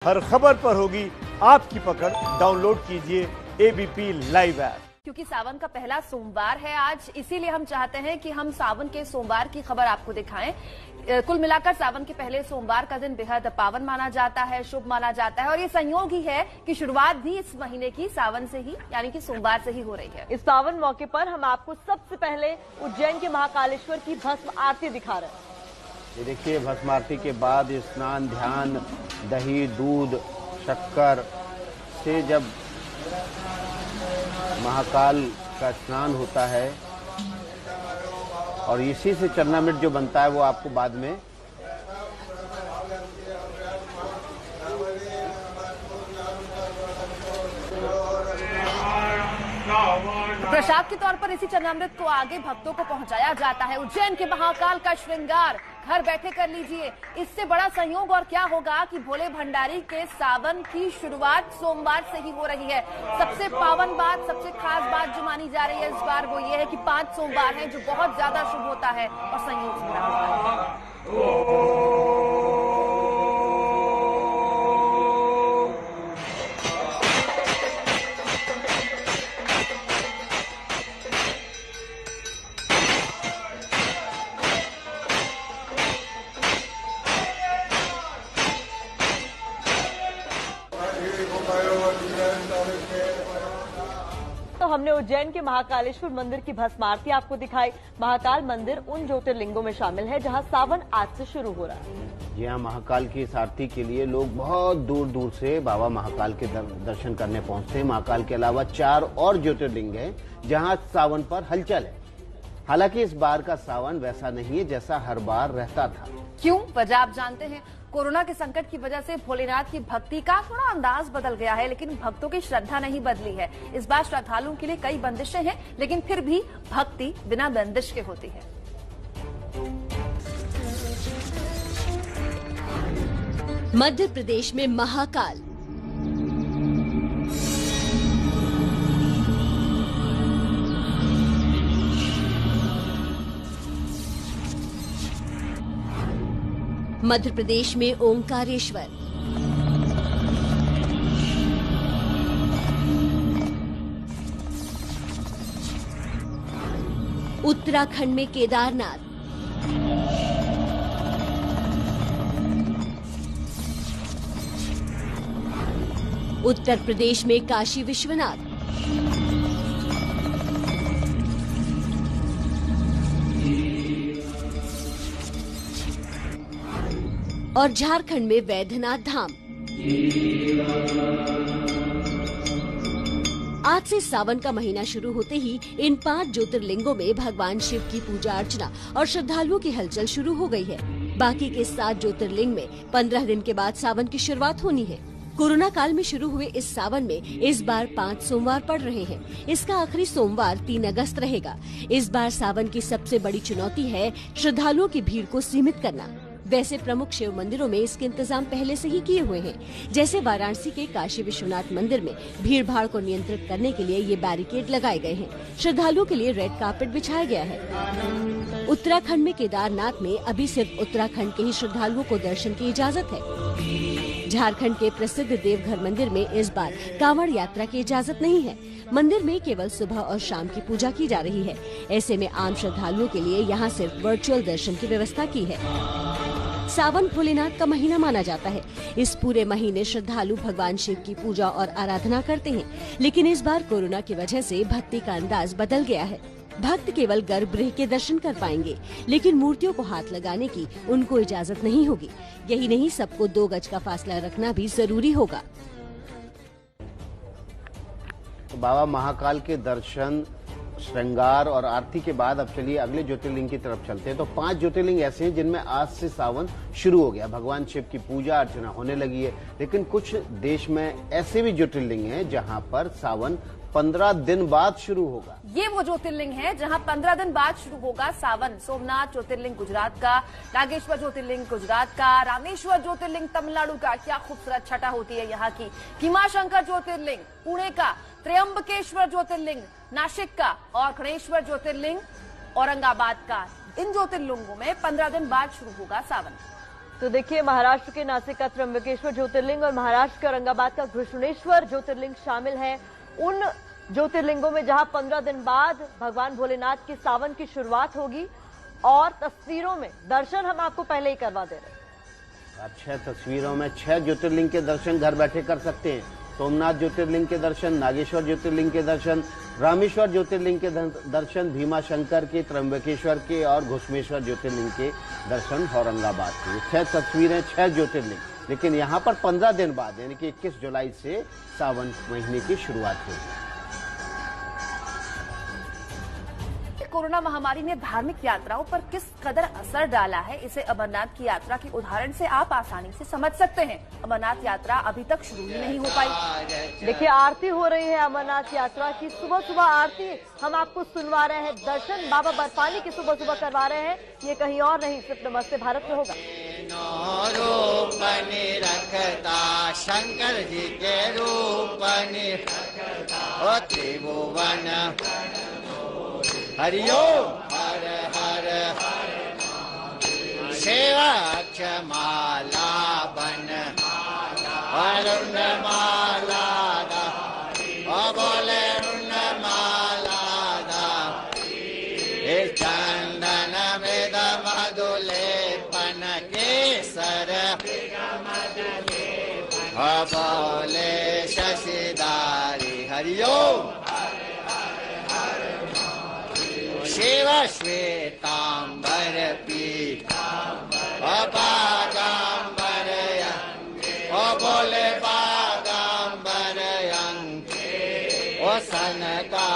हर खबर पर होगी आपकी पकड़। डाउनलोड कीजिए एबीपी लाइव ऐप। क्योंकि सावन का पहला सोमवार है आज, इसीलिए हम चाहते हैं कि हम सावन के सोमवार की खबर आपको दिखाएं। कुल मिलाकर सावन के पहले सोमवार का दिन बेहद पावन माना जाता है, शुभ माना जाता है और ये संयोग ही है कि शुरुआत भी इस महीने की सावन से ही यानी कि सोमवार से ही हो रही है। इस पावन मौके पर हम आपको सबसे पहले उज्जैन के महाकालेश्वर की भस्म आरती दिखा रहे हैं। ये देखिए, भस्म आरती के बाद स्नान, ध्यान, दही, दूध, शक्कर से जब महाकाल का स्नान होता है और इसी से चरणामृत जो बनता है वो आपको बाद में प्रसाद के तौर पर इसी चरणामृत को आगे भक्तों को पहुंचाया जाता है। उज्जैन के महाकाल का श्रृंगार घर बैठे कर लीजिए। इससे बड़ा संयोग और क्या होगा कि भोले भंडारी के सावन की शुरुआत सोमवार से ही हो रही है। सबसे पावन बात, सबसे खास बात जो मानी जा रही है इस बार वो ये है कि 5 सोमवार हैं जो बहुत ज्यादा शुभ होता है और संयोग से भरा होता है। तो हमने उज्जैन के महाकालेश्वर मंदिर की भस्म आरती आपको दिखाई। महाकाल मंदिर उन ज्योतिर्लिंगों में शामिल है जहां सावन आज से शुरू हो रहा है। जी हाँ, महाकाल की इस आरती के लिए लोग बहुत दूर दूर से बाबा महाकाल के दर्शन करने पहुंचते हैं। महाकाल के अलावा 4 और ज्योतिर्लिंग हैं जहां सावन पर हलचल है। हालांकि इस बार का सावन वैसा नहीं है जैसा हर बार रहता था। क्यों? वजह आप जानते हैं। कोरोना के संकट की वजह से भोलेनाथ की भक्ति का थोड़ा अंदाज बदल गया है, लेकिन भक्तों की श्रद्धा नहीं बदली है। इस बार श्रद्धालुओं के लिए कई बंदिशें हैं, लेकिन फिर भी भक्ति बिना बंदिश के होती है। मध्य प्रदेश में महाकाल, मध्य प्रदेश में ओंकारेश्वर, उत्तराखंड में केदारनाथ, उत्तर प्रदेश में काशी विश्वनाथ, और झारखंड में वैद्यनाथ धाम। आज से सावन का महीना शुरू होते ही इन 5 ज्योतिर्लिंगों में भगवान शिव की पूजा अर्चना और श्रद्धालुओं की हलचल शुरू हो गई है। बाकी के 7 ज्योतिर्लिंग में 15 दिन के बाद सावन की शुरुआत होनी है। कोरोना काल में शुरू हुए इस सावन में इस बार 5 सोमवार पड़ रहे हैं। इसका आखिरी सोमवार 3 अगस्त रहेगा। इस बार सावन की सबसे बड़ी चुनौती है श्रद्धालुओं की भीड़ को सीमित करना। वैसे प्रमुख शिव मंदिरों में इसके इंतजाम पहले से ही किए हुए हैं। जैसे वाराणसी के काशी विश्वनाथ मंदिर में भीड़ भाड़ को नियंत्रित करने के लिए ये बैरिकेड लगाए गए हैं। श्रद्धालुओं के लिए रेड कार्पेट बिछाया गया है। उत्तराखंड में केदारनाथ में अभी सिर्फ उत्तराखंड के ही श्रद्धालुओं को दर्शन की इजाजत है। झारखंड के प्रसिद्ध देवघर मंदिर में इस बार कांवड़ यात्रा की इजाजत नहीं है। मंदिर में केवल सुबह और शाम की पूजा की जा रही है। ऐसे में आम श्रद्धालुओं के लिए यहाँ सिर्फ वर्चुअल दर्शन की व्यवस्था की है। सावन भोलेनाथ का महीना माना जाता है। इस पूरे महीने श्रद्धालु भगवान शिव की पूजा और आराधना करते हैं, लेकिन इस बार कोरोना की वजह से भक्ति का अंदाज बदल गया है। भक्त केवल गर्भगृह के दर्शन कर पाएंगे, लेकिन मूर्तियों को हाथ लगाने की उनको इजाजत नहीं होगी। यही नहीं, सबको 2 गज का फासला रखना भी जरूरी होगा। तो बाबा महाकाल के दर्शन, श्रृंगार और आरती के बाद अब चलिए अगले ज्योतिर्लिंग की तरफ चलते हैं। तो 5 ज्योतिर्लिंग ऐसे हैं जिनमें आज से सावन शुरू हो गया। भगवान शिव की पूजा अर्चना होने लगी है, लेकिन कुछ देश में ऐसे भी ज्योतिर्लिंग हैं जहां पर सावन 15 दिन बाद शुरू होगा। ये वो ज्योतिर्लिंग है जहां 15 दिन बाद शुरू होगा सावन। सोमनाथ ज्योतिर्लिंग गुजरात का, नागेश्वर ज्योतिर्लिंग गुजरात का, रामेश्वर ज्योतिर्लिंग तमिलनाडु का, क्या खूबसूरत छटा होती है यहाँ की, भीमाशंकर ज्योतिर्लिंग पुणे का, त्र्यंबकेश्वर ज्योतिर्लिंग नासिक का और गणेश्वर ज्योतिर्लिंग औरंगाबाद का। इन ज्योतिर्लिंगों में 15 दिन बाद शुरू होगा सावन। तो देखिए, महाराष्ट्र के नासिक का त्र्यंबकेश्वर ज्योतिर्लिंग और महाराष्ट्र के औरंगाबाद का घृष्णेश्वर ज्योतिर्लिंग शामिल है उन ज्योतिर्लिंगों में जहां 15 दिन बाद भगवान भोलेनाथ की सावन की शुरुआत होगी। और तस्वीरों में दर्शन हम आपको पहले ही करवा दे रहे हैं। आप 6 तस्वीरों में 6 ज्योतिर्लिंग के दर्शन घर बैठे कर सकते हैं। सोमनाथ ज्योतिर्लिंग के दर्शन, नागेश्वर ज्योतिर्लिंग के दर्शन, रामेश्वर ज्योतिर्लिंग के दर्शन, भीमाशंकर के, त्र्यंबकेश्वर के और घृष्णेश्वर ज्योतिर्लिंग के दर्शन औरंगाबाद के। 6 तस्वीरें, 6 ज्योतिर्लिंग। लेकिन यहाँ पर 15 दिन बाद यानी कि 21 जुलाई से सावन महीने की शुरुआत होगी। कोरोना महामारी ने धार्मिक यात्राओं पर किस कदर असर डाला है, इसे अमरनाथ की यात्रा के उदाहरण से आप आसानी से समझ सकते हैं। अमरनाथ यात्रा अभी तक शुरू ही नहीं हो पाई। देखिए, आरती हो रही है अमरनाथ यात्रा की। सुबह सुबह आरती हम आपको सुनवा रहे हैं। दर्शन बाबा बर्फानी की सुबह सुबह करवा रहे हैं। ये कहीं और नहीं, सिर्फ नमस्ते भारत में होगा। रखता शंकर जी के रूप त्रिभुवन हरिओम हर हर सेवा क्षमाला बन अरुण माला बोले रुण माला चंदन वेद मधुलेपन केसर बोले शशिदारी हरिओम शिव श्वेतांबर बागांबर ओ बोले बागांबर ओ सनका